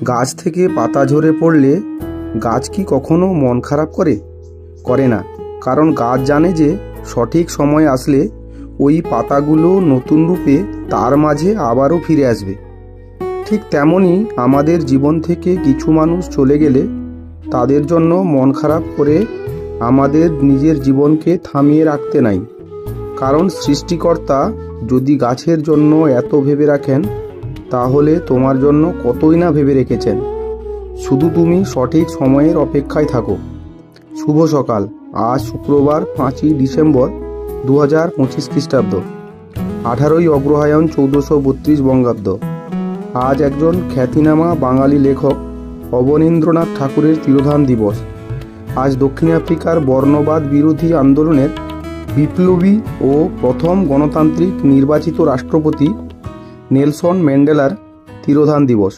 গাছ থেকে পাতা ঝরে পড়লে গাছ কি কখনো মন খারাপ করে? করে না, কারণ গাছ জানে যে সঠিক সময় আসলে ওই পাতাগুলো নতুন রূপে তার মাঝে আবারও ফিরে আসবে। ঠিক তেমনই আমাদের জীবন থেকে কিছু মানুষ চলে গেলে তাদের জন্য মন খারাপ করে আমাদের নিজের জীবনকে থামিয়ে রাখতে নাই। কারণ সৃষ্টিকর্তা যদি গাছের জন্য এত ভেবে রাখেন, তাহলে তোমার জন্য কতই না ভেবে রেখেছেন। শুধু তুমি সঠিক সময়ের অপেক্ষায় থাকো। শুভ সকাল। আজ শুক্রবার 5ই ডিসেম্বর 2025 খ্রিস্টাব্দ, 18ই অগ্রহায়ণ 1432 বঙ্গাব্দ। আজ একজন খ্যাতিনামা বাঙালি লেখক অবনীন্দ্রনাথ ঠাকুরের তিরোধান দিবস। আজ দক্ষিণ আফ্রিকার বর্ণবাদ বিরোধী আন্দোলনের বিপ্লবী ও প্রথম গণতান্ত্রিক নির্বাচিত রাষ্ট্রপতি নেলসন ম্যান্ডেলার তিরোধান দিবস।